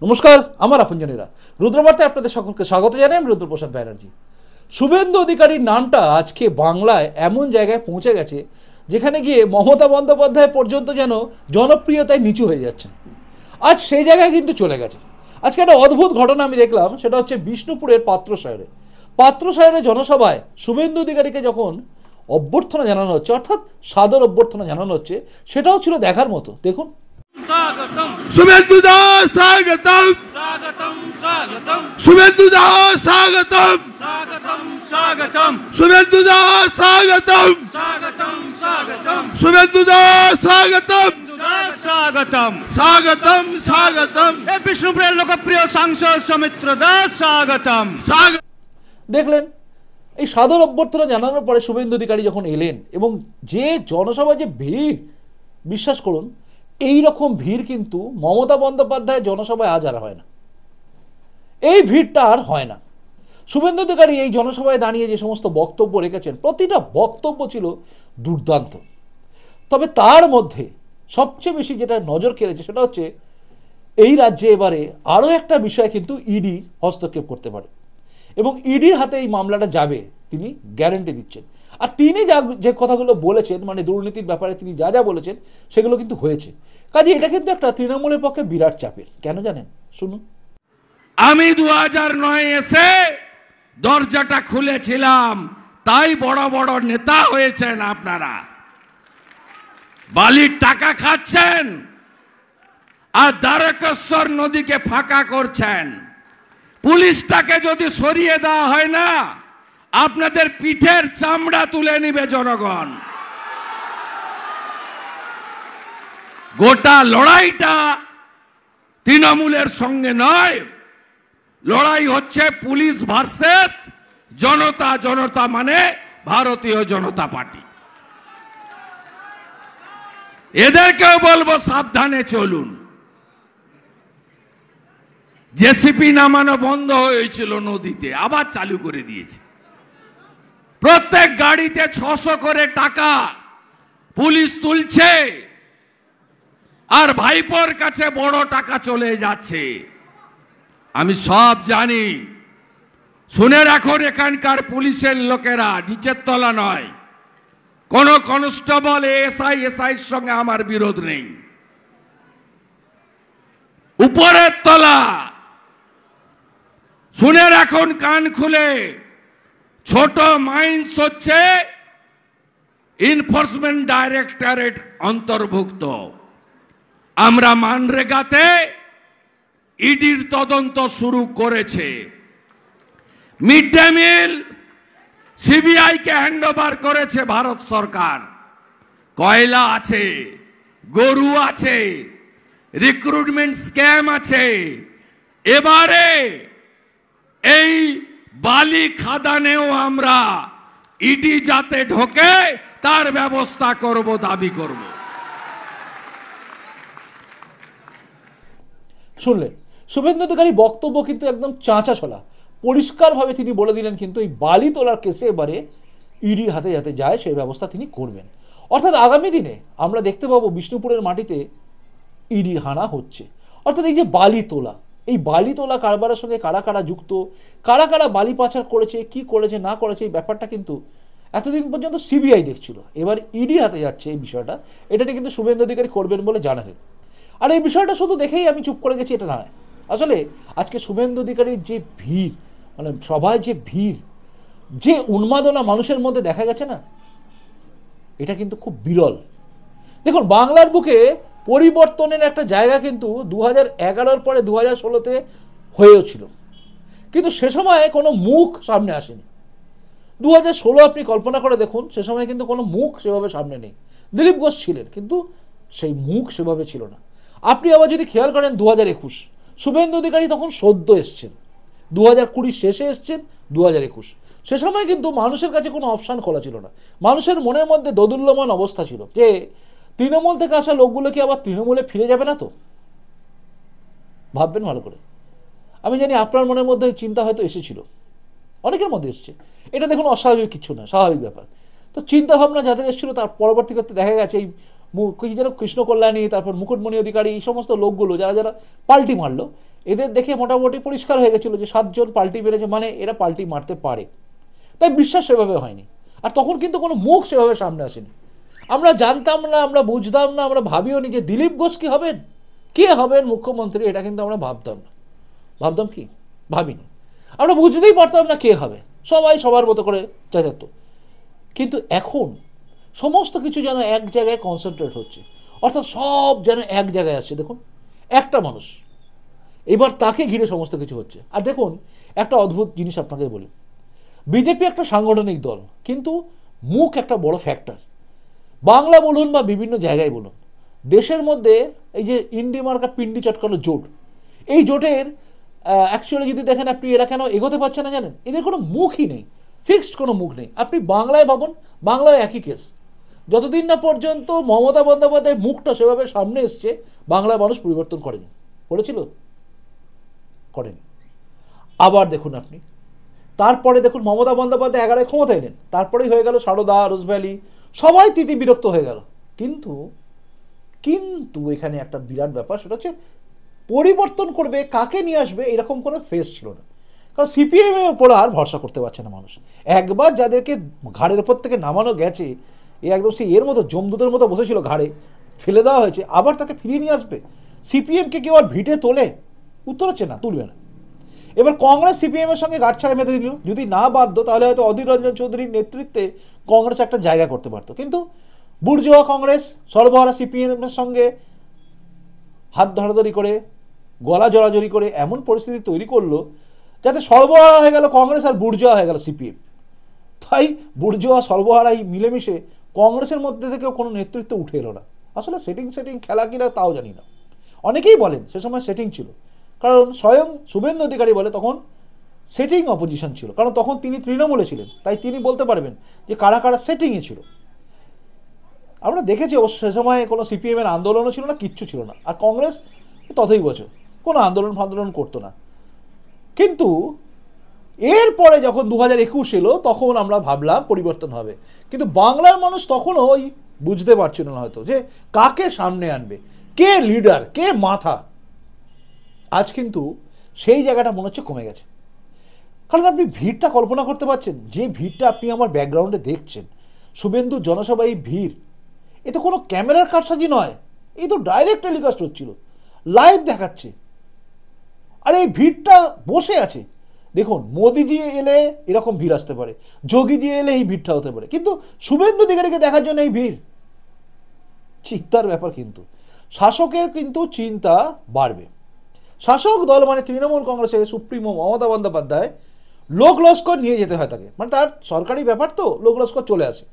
নমস্কার, আমার আপনজনেরা রুদ্রবার্তায় আপনাদের সকলকে স্বাগত জানাই। আমি রুদ্রপ্রসাদ ব্যানার্জি। শুভেন্দু অধিকারীর নামটা আজকে বাংলায় এমন জায়গায় পৌঁছে গেছে যেখানে গিয়ে মমতা বন্দ্যোপাধ্যায় পর্যন্ত যেন জনপ্রিয়তায় নিচু হয়ে যাচ্ছেন। আজ সেই জায়গায় কিন্তু চলে গেছে। আজকে একটা অদ্ভুত ঘটনা আমি দেখলাম, সেটা হচ্ছে বিষ্ণুপুরের পাত্রসায়রে জনসভায় শুভেন্দু অধিকারীকে যখন অভ্যর্থনা জানানো হচ্ছে, অর্থাৎ সাদর অভ্যর্থনা জানানো হচ্ছে, সেটাও ছিল দেখার মতো। দেখুন। शुभेंदु दास स्वागतम स्वागतम स्वागतम शुभेंदु दास स्वागतम स्वागतम स्वागतम शुभेंदु दास स्वागतम स्वागतम स्वागतम शुभेंदु दास स्वागतम स्वागतम स्वागतम स्वागतम विष्णुपुरेर लोकप्रिय सांसद सौमित्र दास स्वागतम। দেখলেন, এই সাদর অভ্যর্থনা জানানোর পরে শুভেন্দু অধিকারী যখন এলেন এবং যে জনসভায় যে ভিড়, বিশ্বাস করুন এই রকম ভিড় কিন্তু মমতা বন্দ্যোপাধ্যায়ের জনসভায় আজ আর হয় না। এই ভিড়টা আর হয় না। শুভেন্দু অধিকারী এই জনসভায় দাঁড়িয়ে যে সমস্ত বক্তব্য রেখেছেন, প্রতিটা বক্তব্য ছিল দুর্দান্ত। তবে তার মধ্যে সবচেয়ে বেশি যেটা নজর কেড়েছে সেটা হচ্ছে এই রাজ্যে এবারে আরও একটা বিষয় কিন্তু ইডি হস্তক্ষেপ করতে পারে এবং ইডির হাতে এই মামলাটা যাবে, তিনি গ্যারেন্টি দিচ্ছেন। আর তিনি যে কথাগুলো বলেছেন, মানে দুর্নীতির ব্যাপারে তিনি যা যা বলেছেন সেগুলো কিন্তু হয়েছে। কাজে এটা কিন্তু একটা তৃণমূলের পক্ষে বিরাট চাপের। কেন জানেন? শুনুন। আমি 2009 এসে দরজাটা খুলেছিলাম, তাই বড় বড় নেতা হয়েছেন আপনারা। বালির টাকা খাচ্ছেন আর দ্বারকেশ্বর নদীকে ফাঁকা করছেন। পুলিশটাকে যদি সরিয়ে দেওয়া হয় না, আপনাদের পিঠের চামড়া তুলে নিবে জনগণ। গোটা লড়াইটা তৃণমূলের সঙ্গে নয়, লড়াই হচ্ছে পুলিশ ভার্সেস জনতা। জনতা মানে ভারতীয় জনতা পার্টি। এদেরকেও বলবো সাবধানে চলুন। জেসিপি নামানো বন্ধ হয়েছিল নদীতে, আবার চালু করে দিয়েছে। প্রত্যেক গাড়িতে 600 করে টাকা পুলিশ তুলছে আর ভাইপোর কাছে বড় টাকা চলে যাচ্ছে। আমি সব জানি। শুনে রাখুন, এখানকার পুলিশের লোকেরা, নিচের তলা নয়, কোন কনস্টেবল এসআইয়ের সঙ্গে আমার বিরোধ নেই। উপরের তলা শুনে রাখুন কান খুলে, ছোট মাইন্স হচ্ছে এনফোর্সমেন্ট ডাইরেক্টরেট অন্তর্ভুক্ত। আমরা মানরেগাতে ইডির তদন্ত শুরু করেছে। মিড ডে মিল সিবিআই কে হ্যান্ডওভার করেছে ভারত সরকার। কয়লা আছে, গরু আছে, রিক্রুটমেন্ট স্ক্যাম আছে। এবারে এই বালি খাদানেও আমরা ইডি যাতে ঢোকে তার ব্যবস্থা করব, দাবি করব। শুনলেন, শুভেন্দু অধিকারী বক্তব্য কিন্তু একদম চাঁচা ছলা। পরিষ্কারভাবে তিনি বলে দিলেন কিন্তু এই বালি তোলার কেসে এবারে ইডির হাতে যাতে যায় সেই ব্যবস্থা তিনি করবেন। অর্থাৎ আগামী দিনে আমরা দেখতে পাবো বিষ্ণুপুরের মাটিতে ইডির হানা হচ্ছে। অর্থাৎ এই যে বালি তোলা, এই বালি তোলা কারবারের সঙ্গে কারা কারা যুক্ত, কারা কারা বালি পাচার করেছে, কি করেছে না করেছে, এই ব্যাপারটা কিন্তু এতদিন পর্যন্ত সিবিআই দেখছিল। এবার ইডির হাতে যাচ্ছে এই বিষয়টা। এটা কিন্তু শুভেন্দু অধিকারী করবেন বলে জানালেন। আর এই বিষয়টা শুধু দেখেই আমি চুপ করে গেছি এটা নয়। আসলে আজকে শুভেন্দু অধিকারীর যে ভিড়, মানে সভায় যে ভিড়, যে উন্মাদনা মানুষের মধ্যে দেখা গেছে না, এটা কিন্তু খুব বিরল। দেখুন, বাংলার বুকে পরিবর্তনের একটা জায়গা কিন্তু 2011-র পরে 2016-তে হয়েছিল, কিন্তু সে সময় কোনো মুখ সামনে আসেনি। 2016 আপনি কল্পনা করে দেখুন, সে সময় কিন্তু কোনো মুখ সেভাবে সামনে নেই। দিলীপ ঘোষ ছিলেন, কিন্তু সেই মুখ সেভাবে ছিল না। আপনি আবার যদি খেয়াল করেন 2021, শুভেন্দু অধিকারী তখন সদ্য এসছেন, 2020 শেষে এসছেন, 2021 সে সময় কিন্তু মানুষের কাছে কোনো অপশান খোলা ছিল না। মানুষের মনের মধ্যে দোদুল্যমান অবস্থা ছিল যে তৃণমূল থেকে আসা লোকগুলো কি আবার তৃণমূলে ফিরে যাবে না? তো ভাববেন ভালো করে। আমি জানি আপনার মনের মধ্যে চিন্তা হয়তো এসেছিল, অনেকের মধ্যে এসছে। এটা দেখুন অস্বাভাবিক কিছু না, স্বাভাবিক ব্যাপার। তো চিন্তা ভাবনা যাদের এসেছিল তার পরবর্তী ক্ষেত্রে দেখা গেছে এই কি যেন কৃষ্ণ কল্যাণী, তারপর মুকুটমণি অধিকারী, এই সমস্ত লোকগুলো যারা যারা পাল্টি মারলো, এদের দেখে মোটামুটি পরিষ্কার হয়ে গেছিলো যে 7 জন পাল্টি মেরেছে, মানে এরা পাল্টি মারতে পারে, তাই বিশ্বাস সেভাবে হয়নি। আর তখন কিন্তু কোনো মুখ সেভাবে সামনে আসেনি। আমরা জানতাম না, আমরা বুঝতাম না, আমরা ভাবিও নি যে দিলীপ ঘোষ কি হবেন, কে হবেন মুখ্যমন্ত্রী, এটা কিন্তু আমরা ভাবতাম না। ভাবতাম কি? ভাবিনি। আমরা বুঝতেই পারতাম না কে হবে, সবাই সবার মতো করে চেঁচাতো। কিন্তু এখন সমস্ত কিছু যেন এক জায়গায় কনসেন্ট্রেট হচ্ছে, অর্থাৎ সব যেন এক জায়গায় আসছে। দেখুন, একটা মানুষ, এবার তাকে ঘিরে সমস্ত কিছু হচ্ছে। আর দেখুন, একটা অদ্ভুত জিনিস আপনাকে বলি, বিজেপি একটা সাংগঠনিক দল, কিন্তু মুখ একটা বড় ফ্যাক্টর। বাংলা বলুন বা বিভিন্ন জায়গায় বলুন, দেশের মধ্যে এই যে ইন্ডি মার্কা পিন্ডি চটকানো জোট, এই জোটের অ্যাকচুয়ালি যদি দেখেন আপনি, এরা কেন এগোতে পারছে না জানেন? এদের কোনো মুখই নেই, ফিক্সড কোনো মুখ নেই। আপনি বাংলায় ভাবুন, বাংলায় একই কেস। যতদিন না পর্যন্ত মমতা বন্দ্যোপাধ্যায়ের মুখটা সেভাবে সামনে এসছে, বাংলার মানুষ পরিবর্তন করেনি। করেছিল? করেনি। আবার দেখুন আপনি, তারপরে দেখুন মমতা বন্দ্যোপাধ্যায় 11 ক্ষমতায় এলেন, তারপরেই হয়ে গেল সারদা, রোজভ্যালি, সবাই তিতি বিরক্ত হয়ে গেল। কিন্তু কিন্তু এখানে একটা বিরাট ব্যাপার, সেটা হচ্ছে পরিবর্তন করবে, কাকে নিয়ে আসবে, এরকম কোনো ফেস ছিল না। কারণ সিপিএমের ওপর আর ভরসা করতে পারছে না মানুষ। একবার যাদেরকে ঘাড়ের ওপর থেকে নামানো গেছে, এ একদম সেই এর মতো জমদূতের মতো বসেছিল, ঘাড়ে ফেলে দেওয়া হয়েছে, আবার তাকে ফিরিয়ে নিয়ে আসবে। সিপিএমকে কেউ আর ভিটে তোলে? উত্তর হচ্ছে না, তুলবে না। এবার কংগ্রেস সিপিএমের সঙ্গে গাঁটছাড়া বেঁধে দিল। যদি না বাধ্য, তাহলে হয়তো অধীর রঞ্জন চৌধুরীর নেতৃত্বে কংগ্রেস একটা জায়গা করতে পারতো। কিন্তু বুর্জোয়া কংগ্রেস সর্বহারা সিপিএমের সঙ্গে হাত ধরাধরি করে, গলা জড়াজড়ি করে এমন পরিস্থিতি তৈরি করলো যাতে সর্বহারা হয়ে গেল কংগ্রেস আর বুর্জোয়া হয়ে গেল সিপিএম। তাই বুর্জোয়া সর্বহারা এই মিলেমিশে কংগ্রেসের মধ্যে থেকেও কোনো নেতৃত্ব উঠে এলো না। আসলে সেটিং খেলা কিনা তাও জানি না। অনেকেই বলেন সে সময় সেটিং ছিল, কারণ স্বয়ং শুভেন্দু অধিকারী বলে তখন সেটিং অপোজিশন ছিল, কারণ তখন তিনি তৃণমূলে ছিলেন, তাই তিনি বলতে পারবেন যে কারা কারা সেটিংয়ে ছিল। আমরা দেখেছি অবশ্য সে সময় কোনো সিপিএমের আন্দোলনও ছিল না, কিচ্ছু ছিল না। আর কংগ্রেস ততই বছর কোনো আন্দোলন করতো না। কিন্তু এরপরে যখন 2021 এলো, তখন আমরা ভাবলাম পরিবর্তন হবে। কিন্তু বাংলার মানুষ তখনও ওই বুঝতে পারছিল না হয়তো যে কাকে সামনে আনবে, কে লিডার, কে মাথা। আজ কিন্তু সেই জায়গাটা মনে হচ্ছে কমে গেছে। কারণ আপনি ভিড়টা কল্পনা করতে পারছেন, যে ভিড়টা আপনি আমার ব্যাকগ্রাউন্ডে দেখছেন, শুভেন্দু জনসভা, এই ভিড়, এ তো কোনো ক্যামেরার কারসাজি নয়, এই তো ডাইরেক্ট টেলিকাস্ট হচ্ছিল, লাইভ দেখাচ্ছে। আর এই ভিড়টা বসে আছে। দেখুন, মোদিজি এলে এরকম ভিড় আসতে পারে, যোগীজি এলে এই ভিড়টা হতে পারে, কিন্তু শুভেন্দু অধিকারীকে দেখার জন্য এই ভিড়, চিন্তার ব্যাপার। কিন্তু শাসকের কিন্তু চিন্তা বাড়বে। শাসক দল মানে তৃণমূল কংগ্রেসের সুপ্রিমো মমতা বন্দ্যোপাধ্যায় লোক লস্কর নিয়ে যেতে হয় তাকে, মানে তার সরকারি ব্যাপার তো, লোক লস্কর চলে আসে,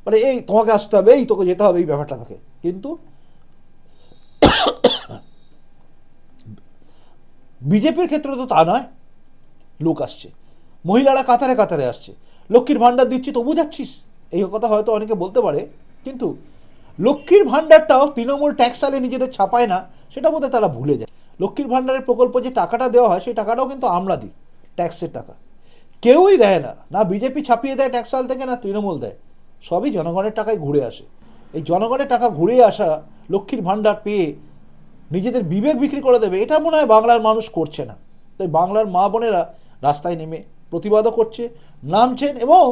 মানে এই তোমাকে আসতে হবে, এই তোকে যেতে হবে, এই ব্যাপারটা থাকে। কিন্তু বিজেপির ক্ষেত্রে তো তা নয়, লোক আসছে, মহিলারা কাতারে কাতারে আসছে, লক্ষ্মীর ভাণ্ডার দিচ্ছি তবু যাচ্ছিস, এই কথা হয়তো অনেকে বলতে পারে। কিন্তু লক্ষ্মীর ভাণ্ডারটাও তৃণমূল ট্যাক্স আলে নিজেদের ছাপায় না, সেটা বোধহয় তারা ভুলে যায়। লক্ষ্মীর ভাণ্ডারের প্রকল্প যে টাকাটা দেওয়া হয়, সেই টাকাটাও কিন্তু আমরা দিই, ট্যাক্সের টাকা। কেউই দেয় না, না বিজেপি ছাপিয়ে দেয় ট্যাক্স আল থেকে, না তৃণমূল দেয়, সবই জনগণের টাকায় ঘুরে আসে। এই জনগণের টাকা ঘুরে আসা লক্ষ্মীর ভাণ্ডার পেয়ে নিজেদের বিবেক বিক্রি করে দেবে, এটা মনে হয় বাংলার মানুষ করছে না। তাই বাংলার মা বোনেরা রাস্তায় নেমে প্রতিবাদও করছে, নামছেন, এবং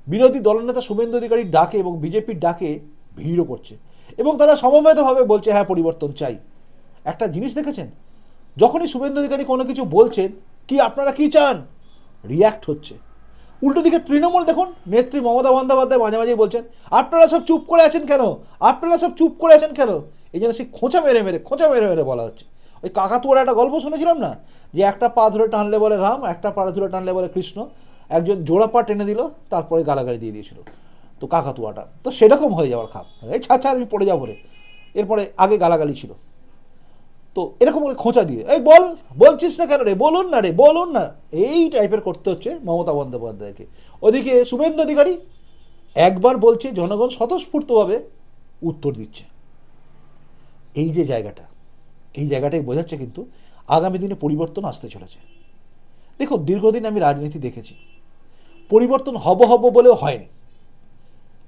বিরোধী দলনেতা শুভেন্দু অধিকারীর ডাকে এবং বিজেপির ডাকে ভিড়ও করছে, এবং তারা সমবেতভাবে বলছে হ্যাঁ পরিবর্তন চাই। একটা জিনিস দেখেছেন, যখনই শুভেন্দু অধিকারী কোনো কিছু বলছেন, কি আপনারা কি চান, রিয়্যাক্ট হচ্ছে। উল্টো দিকে তৃণমূল দেখুন, নেত্রী মমতা বন্দ্যোপাধ্যায় মাঝে মাঝেই বলছেন আপনারা সব চুপ করে আছেন কেন, আপনারা সব চুপ করে আছেন কেন। এই জন্য সেই খোঁচা মেরে মেরে বলা হচ্ছে। ওই কাকাতুয়ার একটা গল্প শুনেছিলাম না, যে একটা পা ধরে টানলে বলে রাম, একটা পা ধরে টানলে বলে কৃষ্ণ, একজন জোড়া পা টেনে দিল, তারপরে গালাগালি দিয়ে দিয়েছিল তো কাকাতুয়াটা, তো সেরকম হয়ে যাওয়ার খাপ, এই ছাড় আমি পড়ে যাবো রে, এরপরে আগে গালাগালি ছিল, তো এরকম করে খোঁচা দিয়ে এই বলছিস না কেন রে, বলুন না রে, বলুন না, এই টাইপের করতে হচ্ছে মমতা বন্দ্যোপাধ্যায়কে। ওদিকে শুভেন্দু অধিকারী একবার বলছে, জনগণ স্বতঃস্ফূর্তভাবে উত্তর দিচ্ছে। এই যে জায়গাটা, এই জায়গাটাই বোঝাচ্ছে কিন্তু আগামী দিনে পরিবর্তন আসতে চলেছে। দেখুন, দীর্ঘদিন আমি রাজনীতি দেখেছি, পরিবর্তন হব বলেও হয়নি।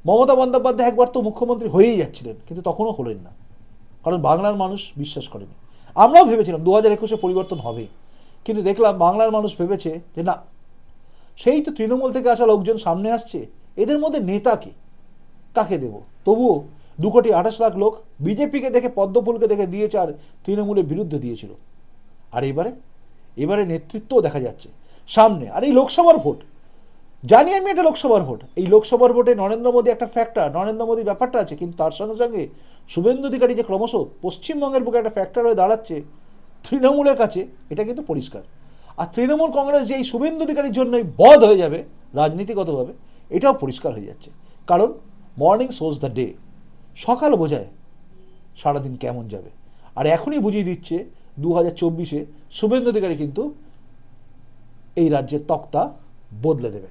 মমতা বন্দ্যোপাধ্যায় একবার তো মুখ্যমন্ত্রী হয়েই যাচ্ছিলেন, কিন্তু তখনও হলেন না, কারণ বাংলার মানুষ বিশ্বাস করেনি। আমরাও ভেবেছিলাম 2021-এ পরিবর্তন হবে, কিন্তু দেখলাম বাংলার মানুষ ভেবেছে যে না, সেই তো তৃণমূল থেকে আসা লোকজন সামনে আসছে, এদের মধ্যে নেতা কে, কাকে দেব। তবুও 2,28,00,000 লোক বিজেপিকে দেখে, পদ্মফুলকে দেখে দিয়েছে, আর তৃণমূলের বিরুদ্ধে দিয়েছিল। আর এবারে নেতৃত্বও দেখা যাচ্ছে সামনে। আর এই লোকসভার ভোট, জানি আমি এটা লোকসভার ভোট, এই লোকসভার ভোটে নরেন্দ্র মোদী একটা ফ্যাক্টর, নরেন্দ্র মোদী ব্যাপারটা আছে, কিন্তু তার সঙ্গে সঙ্গে শুভেন্দু অধিকারী যে ক্রমশ পশ্চিমবঙ্গের বুকে একটা ফ্যাক্টর হয়ে দাঁড়াচ্ছে তৃণমূলের কাছে, এটা কিন্তু পরিষ্কার। আর তৃণমূল কংগ্রেস যে এই শুভেন্দু অধিকারীর জন্যই বধ হয়ে যাবে রাজনীতিগতভাবে, এটাও পরিষ্কার হয়ে যাচ্ছে। কারণ মর্নিং শোজ দ্য ডে, সকাল বোঝায় সারাদিন কেমন যাবে। আর এখনই বুঝিয়ে দিচ্ছে 2024-এ শুভেন্দু অধিকারী কিন্তু এই রাজ্যের তক্তা বদলে দেবে,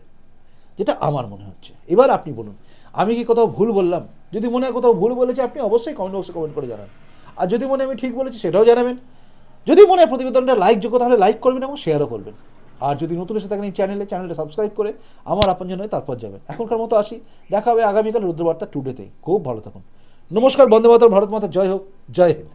যেটা আমার মনে হচ্ছে। এবার আপনি বলুন, আমি কি কোথাও ভুল বললাম? যদি মনে হয় কোথাও ভুল বলেছি, আপনি অবশ্যই কমেন্ট বক্সে কমেন্ট করে জানান। আর যদি মনে হয় আমি ঠিক বলেছি, সেটাও জানাবেন। যদি মনে হয় প্রতিবেদনটা লাইকযোগ্য, তাহলে লাইক করবেন এবং শেয়ারও করবেন। আর যদি নতুন এসে থাকেন এই চ্যানেলটা সাবস্ক্রাইব করে আমার আপনজন হয়ে তারপর যাবেন। এখনকার মতো আসি, দেখা হবে আগামীকাল রুদ্রবার্তা টুডেতেই। খুব ভালো থাকুন। নমস্কার, বন্দে মাতরম, ভারত মাতা জয় হোক, জয় হিন্দ।